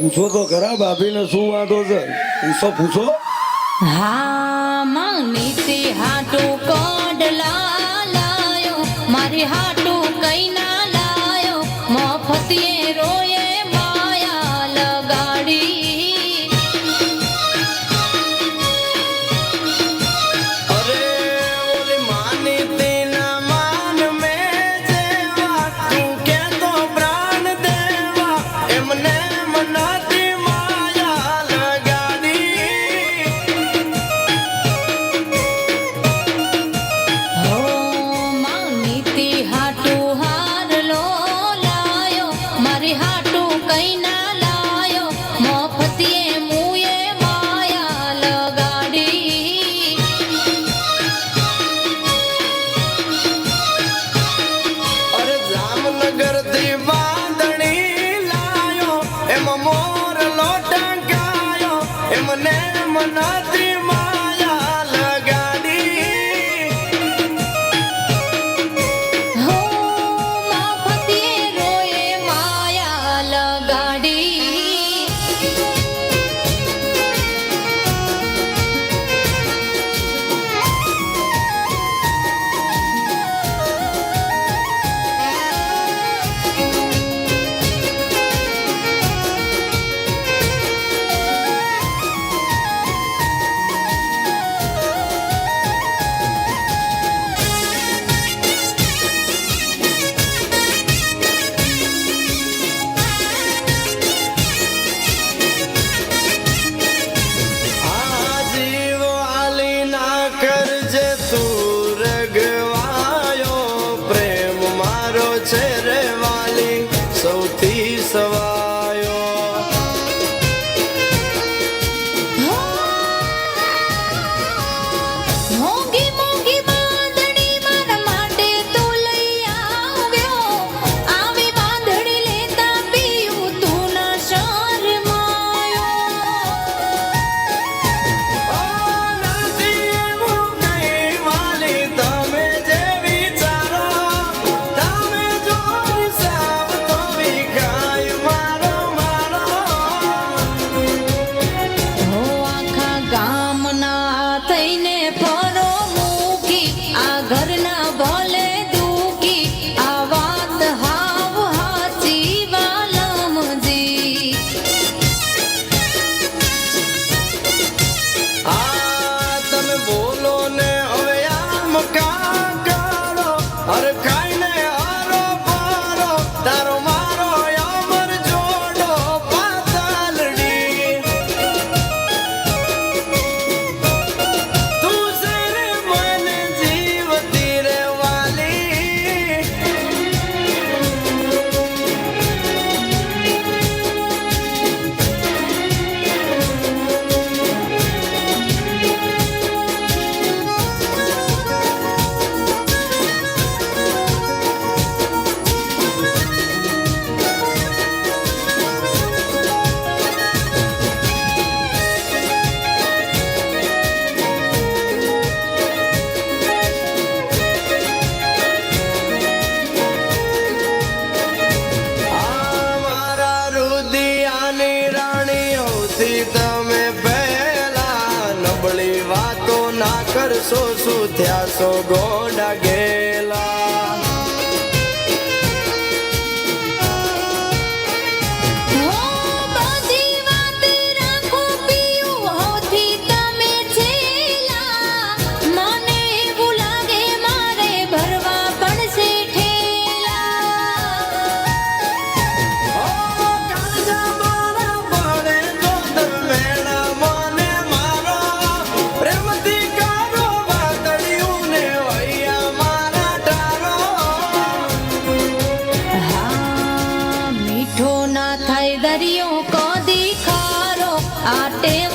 પૂછો તો ખરા ભાભીને શું વાંધો છે? પૂછો. હા નીતિ હાટુ કોડલા લાયો, મારી હાટુ કઈ ના લાયો, મફતિયે રોયે માયા લગાડી. અરે ઓલી માની તેના માન મે જેવા, તું કે તો પ્રાણ દેવા, એમને મનાતી માયા લગાડી. હો નીતિ હાટુ હારલો લાયો, મારી હાટુ કઈ ના લાયો, મફતિયે મુયે માયા લગાડી. અરે જામનગર થી બાંધણી લાયો, એમાં મોર લોટંગાયો, એમને મનાતી માયા લગાડી. હો મફતિયે રોયે માયા લગાડી. આ જીવ આલી ના કરજે તું રગવાયો, પ્રેમ મારો છે રે વાલી સૌથી સવાયો. મોંઘી મોંઘી બાંધણી મારા માટે તું લઈ આવ્યો, આવી બાંધણી લેતા પીયું તું ના શરમાયો. નથી એવું કઈ વાલી તમે જે વિચારો, તમે જો હિસાબ તો વિખાય મારો મારો. હો આખા ગામના થઈને ફરો મૂકી, આ ઘરના ભલે દુખી, આ વાત હાવ હાચી વાલમજી. આ તમે બોલો ને હવે આમ કા કરો, અરે ખાઈને હારો પારો, તારો મારો અમર જોડો પાતલડી. તું છે રે મને જીવતી રે વાલી. આ મારા રુદિયાની રાણી હોતી તમે પહેલા, નબળી વાતો ના કરશો, શું થયા છો ગોડા ગેલા. હો બધી વાત રાખો પીયું, હોથી તમે છેલા, મને એવું લાગે મારે ભરવા પડશે ઠેલા. કાળજા મારા પડે તો મેળા મને મારો, પ્રેમથી કાઢો વાદળિયું ને વૈયા મારા ટારો. હા મીઠો ના થાય દરિયો કદી ખારો, આ ટેવ